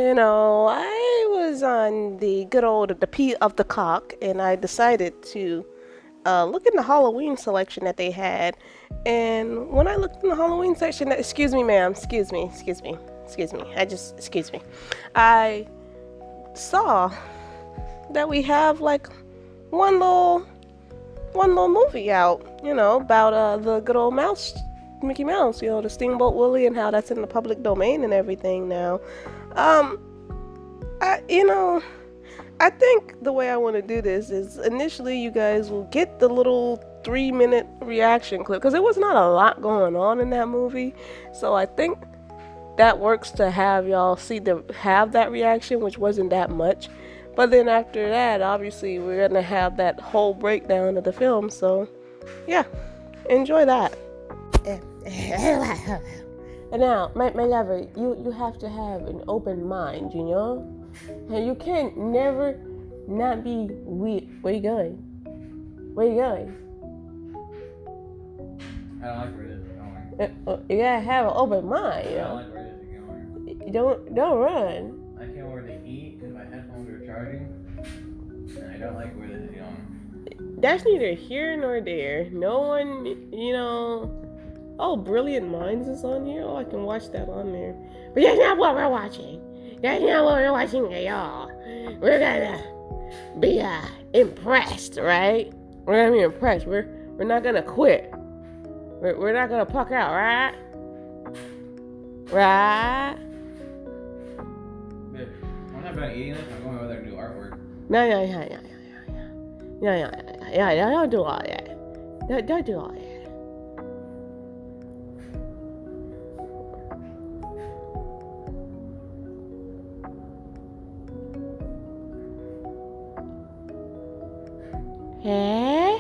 I was on the good old the P of the cock, and I decided to look in the Halloween selection that they had. And when I looked in the Halloween section, excuse me, ma'am, excuse me, I saw that we have like one little movie out, about the good old mouse, Mickey Mouse, the Steamboat Willie, and how that's in the public domain and everything now. Um, I think the way I want to do this is initially you guys will get the little 3-minute reaction clip because there was not a lot going on in that movie. So I think that works to have y'all have that reaction, which wasn't that much. But then after that, obviously, we're going to have that whole breakdown of the film. So, yeah, enjoy that. And now, my lover, you have to have an open mind, And you can't never not be weird. Where you going? Where you going? I don't like where this is going. You gotta have an open mind, I don't like where this is going. Don't run. I came over to eat because my headphones are charging, and I don't like where this is going. That's neither here nor there. No one, Oh, Brilliant Minds is on here. Oh, I can watch that on there. But that's not what we're watching. That's not what we're watching at all. We're gonna be impressed, right? We're gonna be impressed. We're not gonna quit. We're not gonna puck out, right? Right? Babe, I'm not about eating this. I'm going over there to do artwork. No. Don't do all that. Don't do all that. Hey?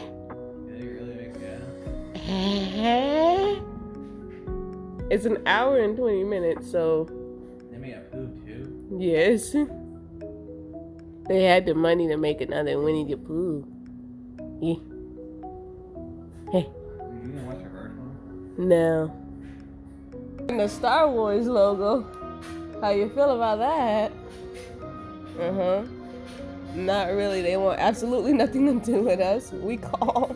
Yeah, you really make me laugh. Hey? It's an hour and 20 minutes, so They made a poo too? yes. They had the money to make another Winnie the Pooh. Yeah. Hey. You didn't watch the first one? No. And the Star Wars logo. How you feel about that? Not really. They want absolutely nothing to do with us. We call.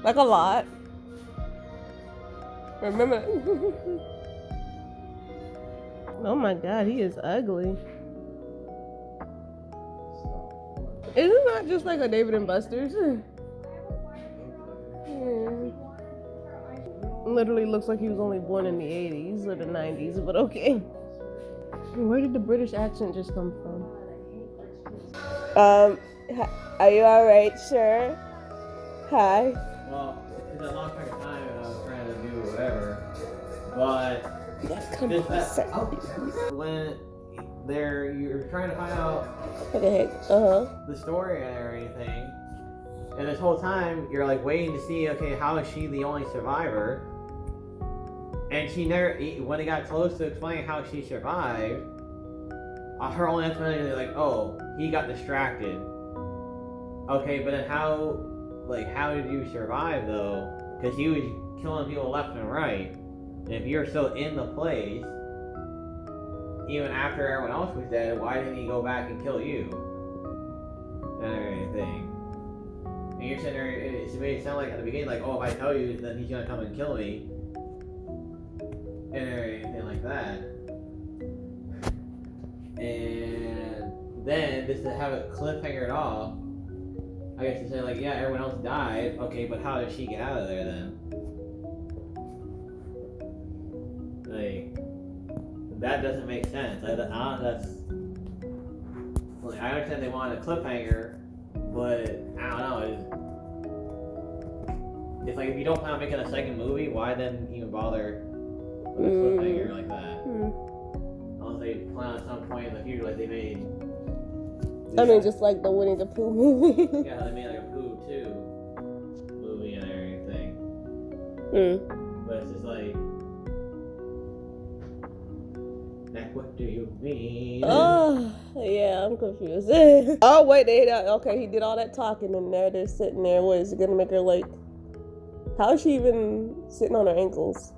Like a lot. Remember? Oh my god, he is ugly. Isn't that just like a David and Buster's? Yeah. Literally looks like he was only born in the 80s or the 90s, but okay. Where did the British accent just come from? Are you alright, sir? Hi. Well, it's a long period of time and I was trying to do whatever. But when you're trying to find out What the heck? the story and everything, and this whole time you're like waiting to see, okay, how is she the only survivor? And she never, when it got close to explaining how she survived, her only explanation is like, oh, he got distracted. Okay, but then how did you survive though? Because he was killing people left and right. And if you're still in the place, even after everyone else was dead, why didn't he go back and kill you? And everything. And you're sitting there, it made it sound like at the beginning, like, oh, if I tell you, then he's gonna come and kill me. And everything like that. And then just to have it cliffhangered off, I guess to say like, yeah, everyone else died. Okay, but how did she get out of there then? Like, that doesn't make sense. I understand they wanted a cliffhanger, but I don't know. It's like if you don't plan on making a second movie, why then even bother with a cliffhanger like that? Unless they plan at some point in the future, like they made. I mean, just like the Winnie the Pooh movie. Yeah, they made like a Pooh 2 movie and everything. But it's just like, what do you mean? Oh, yeah, I'm confused. Oh, wait, okay, he did all that talking and now they're sitting there. What, is it gonna make her like, how is she even sitting on her ankles?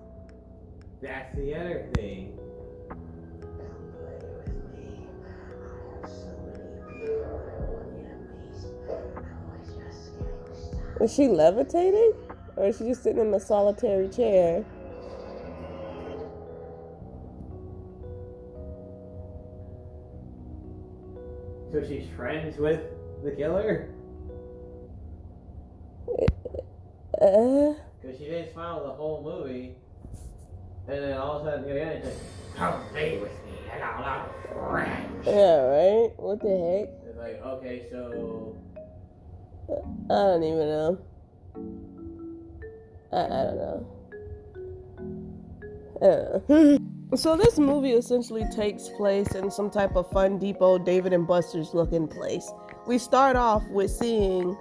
That's the other thing. Is she levitating? Or is she just sitting in a solitary chair? So she's friends with the killer? Because she didn't smile the whole movie. And then all of a sudden, she's like, come play with me. I got a lot of friends. Yeah, right? What the heck? It's like, okay, so... I don't even know. I don't know. So this movie essentially takes place in some type of Fun Depot, David and Buster's looking place. We start off with seeing,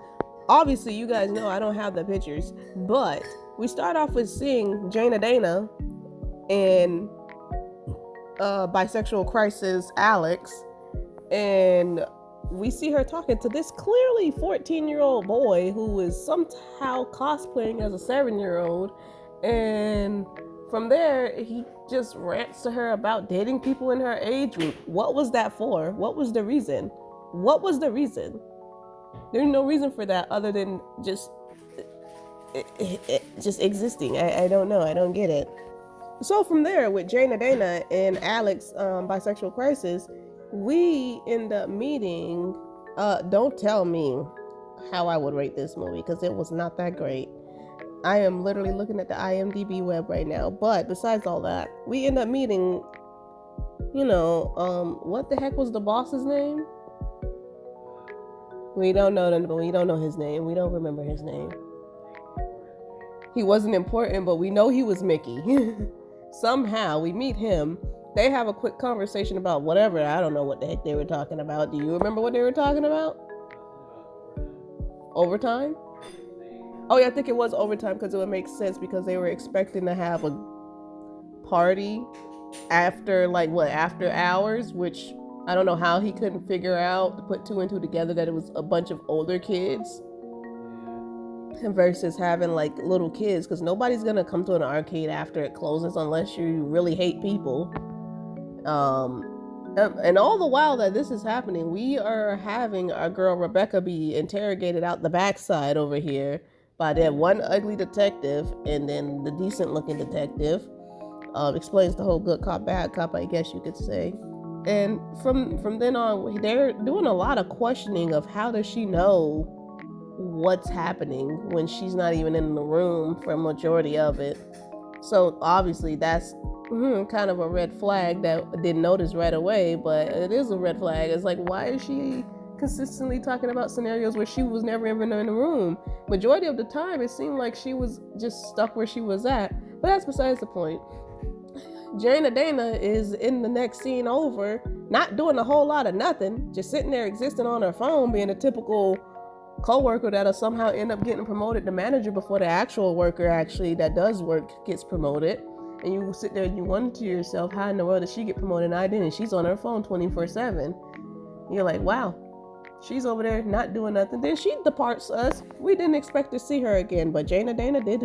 obviously you guys know I don't have the pictures, but we start off with seeing Jaina Dana and bisexual crisis Alex, and we see her talking to this clearly 14-year-old boy who is somehow cosplaying as a 7-year-old, and from there he just rants to her about dating people in her age group. What was that for? What was the reason? What was the reason? There's no reason for that other than just existing. I don't know. I don't get it. So from there, with Jaina Dana and Alex, bisexual crisis, we end up meeting. Don't tell me how I would rate this movie, because it was not that great. I am literally looking at the IMDb web right now. But besides all that, we end up meeting, what the heck was the boss's name? We don't know him, but we don't know his name. We don't remember his name. He wasn't important, but we know he was Mickey. Somehow we meet him. They have a quick conversation about whatever. I don't know what the heck they were talking about. Do you remember what they were talking about? Overtime? Oh yeah, I think it was overtime, because it would make sense, because they were expecting to have a party after after hours, which I don't know how he couldn't figure out to put two and two together that it was a bunch of older kids versus having little kids, because nobody's gonna come to an arcade after it closes unless you really hate people. And all the while that this is happening, we are having our girl Rebecca be interrogated out the backside over here by that one ugly detective, and then the decent looking detective explains the whole good cop bad cop, I guess you could say. And from then on, they're doing a lot of questioning of how does she know what's happening when she's not even in the room for a majority of it. So obviously that's kind of a red flag that I didn't notice right away, but it is a red flag. It's like, why is she consistently talking about scenarios where she was never even in the room? Majority of the time it seemed like she was just stuck where she was at, but that's besides the point. Jaina Dana is in the next scene over, not doing a whole lot of nothing, just sitting there existing on her phone, being a typical co-worker that'll somehow end up getting promoted to manager before the actual worker actually that does work gets promoted. And you sit there and you wonder to yourself, how in the world did she get promoted and I didn't? She's on her phone 24/7. You're like, wow, she's over there not doing nothing. Then she departs us. We didn't expect to see her again, but Jaina Dana did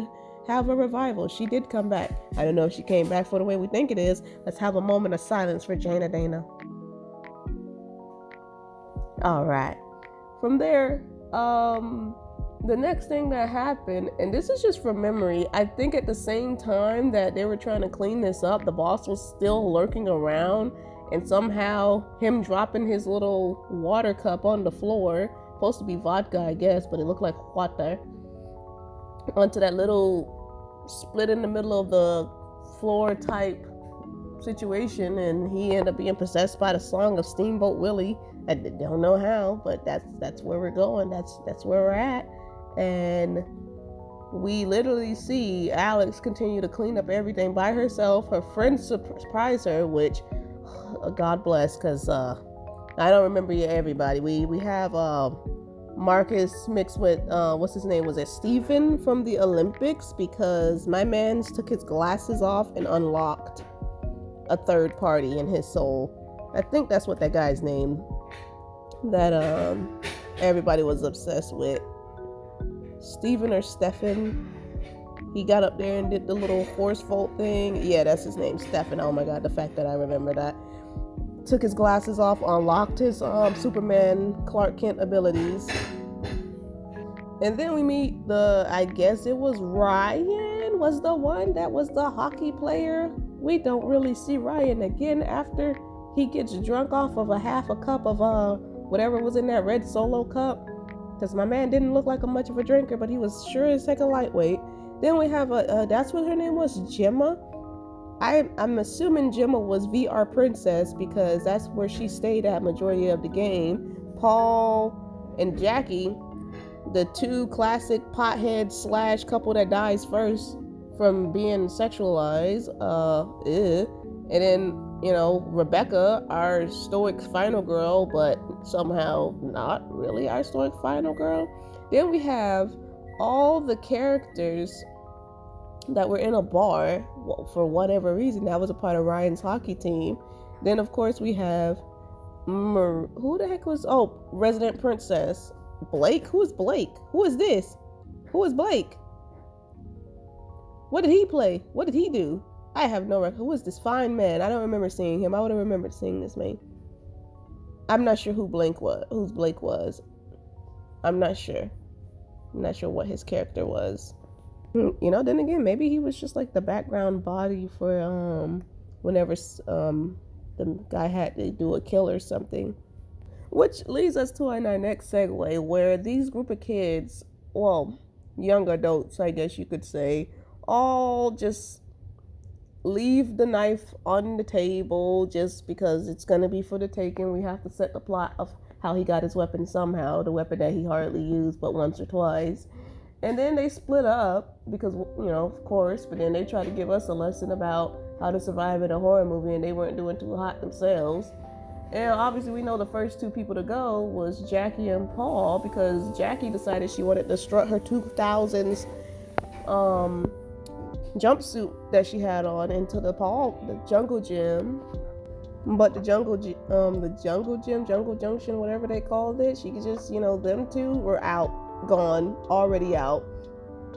have a revival. She did come back. I don't know if she came back for the way we think it is. Let's have a moment of silence for Jaina Dana. All right. From there, the next thing that happened, and this is just from memory, I think at the same time that they were trying to clean this up, the boss was still lurking around, and somehow him dropping his little water cup on the floor, supposed to be vodka I guess, but it looked like water, onto that little split in the middle of the floor type situation, and he ended up being possessed by the song of Steamboat Willie. I don't know how, but that's where we're going. That's where we're at. And we literally see Alex continue to clean up everything by herself. Her friends surprise her, which God bless, because I don't remember everybody. We have Marcus mixed with what's his name, was it Stephen from the Olympics, because my man's took his glasses off and unlocked a third party in his soul. I think that's what that guy's name that everybody was obsessed with. Stephen or Stefan. He got up there and did the little horse vault thing. Yeah, that's his name, Stefan. Oh my god, the fact that I remember that. Took his glasses off, unlocked his Superman Clark Kent abilities, And then we meet I guess it was Ryan was the one that was the hockey player. We don't really see Ryan again after he gets drunk off of a half a cup of whatever was in that red Solo cup. Because my man didn't look like much of a drinker, but he was sure as heck a lightweight. Then we have that's what her name was, Gemma. I'm assuming Gemma was VR Princess because that's where she stayed at majority of the game. Paul and Jackie, the two classic pothead / couple that dies first from being sexualized. And then, you know, Rebecca, our stoic final girl, but somehow not really our stoic final girl. Then we have all the characters that were in a bar for whatever reason. That was a part of Ryan's hockey team. Then, of course, we have who the heck was Resident Princess Blake. Who is Blake? Who is this? Who is Blake? What did he play? What did he do? I have no record. Who is this fine man? I don't remember seeing him. I would have remembered seeing this man. I'm not sure who Blake was. I'm not sure what his character was. You know, then again, maybe he was just like the background body for whenever the guy had to do a kill or something. Which leads us to our next segue, where these group of kids, well, young adults, I guess you could say, all just leave the knife on the table just because it's going to be for the taking. We have to set the plot of how he got his weapon somehow, the weapon that he hardly used but once or twice. And then they split up because, you know, of course, but then they try to give us a lesson about how to survive in a horror movie, and they weren't doing too hot themselves. And obviously we know the first two people to go was Jackie and Paul, because Jackie decided she wanted to strut her 2000s jumpsuit that she had on into the jungle gym. But the jungle junction, whatever they called it, she could just, you know, them two were already out.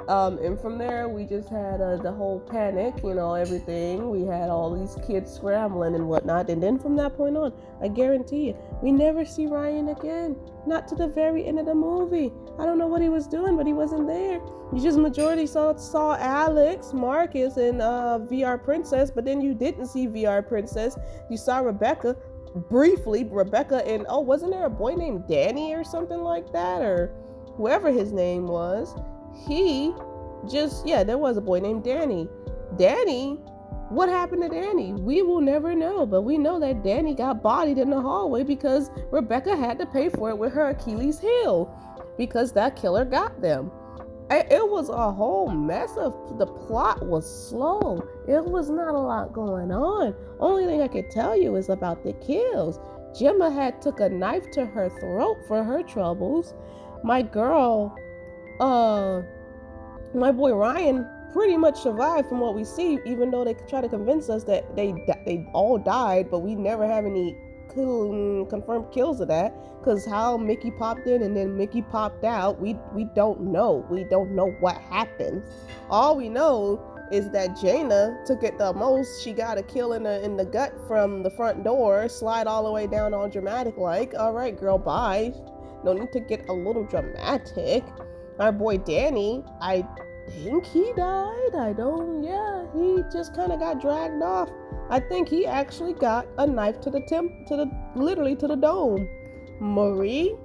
And from there we just had the whole panic, you know, everything. We had all these kids scrambling and whatnot, and then from that point on, I guarantee you, we never see Ryan again. Not to the very end of the movie. I don't know what he was doing, but he wasn't there. You just majority saw Alex, Marcus, and VR Princess, but then you didn't see VR Princess. You saw Rebecca briefly. And wasn't there a boy named Danny or something like that, or whoever his name was? There was a boy named Danny. What happened to Danny? We will never know, but we know that Danny got bodied in the hallway because Rebecca had to pay for it with her Achilles heel because that killer got them. It was a whole mess the plot was slow. It was not a lot going on. Only thing I could tell you is about the kills. Gemma had took a knife to her throat for her troubles. My girl, my boy Ryan pretty much survived from what we see, even though they try to convince us that they all died, but we never have any confirmed kills of that, because how Mickey popped in and then Mickey popped out, we don't know. We don't know what happened. All we know is that Jaina took it the most. She got a kill in the gut from the front door, slide all the way down all dramatic like, all right girl, bye. No need to get a little dramatic. Our boy Danny, I think he died. He just kind of got dragged off. I think he actually got a knife literally to the dome. Marie,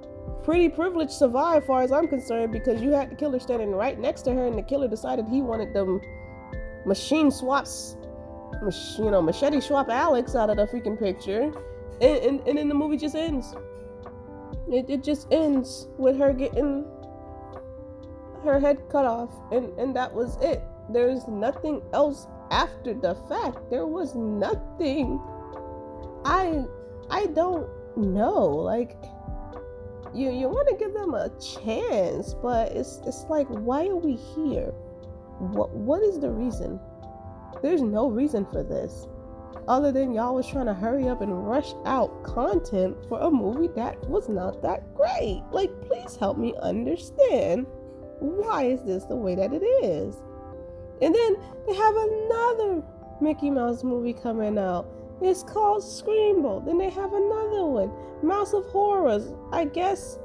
pretty privileged survived, far as I'm concerned, because you had the killer standing right next to her, and the killer decided he wanted them machete swap Alex out of the freaking picture, and then the movie just ends. It just ends with her getting her head cut off, and that was it. There's nothing else after the fact. There was nothing. I don't know. Like, you want to give them a chance, but it's like, why are we here? What is the reason? There's no reason for this, other than y'all was trying to hurry up and rush out content for a movie that was not that great. Like, please help me understand, why is this the way that it is? And then they have another Mickey Mouse movie coming out. It's called Screamboat. Then they have another one, Mouse of Horrors. I guess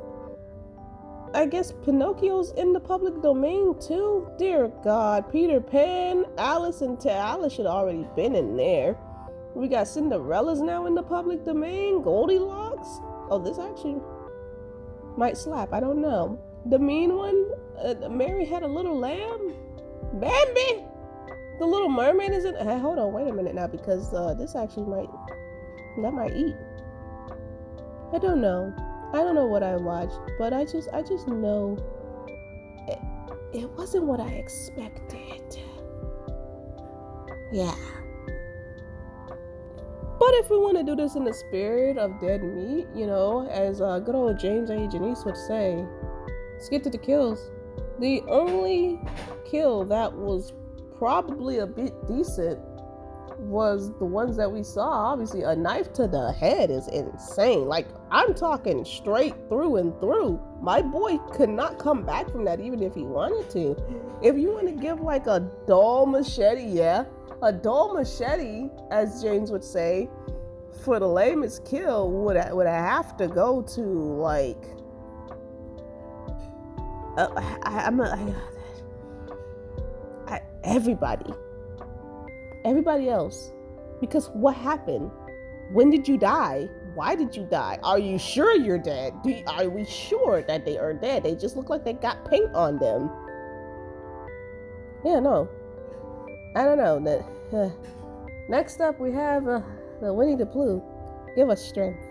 I guess Pinocchio's in the public domain too. Dear God, Peter Pan, Alice, and Alice should have already been in there. We got Cinderella's now in the public domain. Goldilocks. Oh, this actually might slap. I don't know. The mean one, Mary had a little lamb. Bambi. The Little Mermaid is in. Hey, hold on, wait a minute now, because this actually might eat. I don't know. I don't know what I watched, but I just know it wasn't what I expected. Yeah. But if we want to do this in the spirit of dead meat, you know, as good old James A. Janice would say, let's get to the kills. The only kill that was probably a bit decent was the ones that we saw. Obviously, a knife to the head is insane. Like, I'm talking straight through and through. My boy could not come back from that even if he wanted to. If you want to give like a dull machete, a dull machete, as James would say, for the lamest kill would have to go to like everybody else. Because what happened? When did you die? Why did you die? Are you sure you're dead? Are we sure that they are dead? They just look like they got paint on them. Yeah, no. I don't know. Next up, we have the Winnie the Pooh. Give us strength.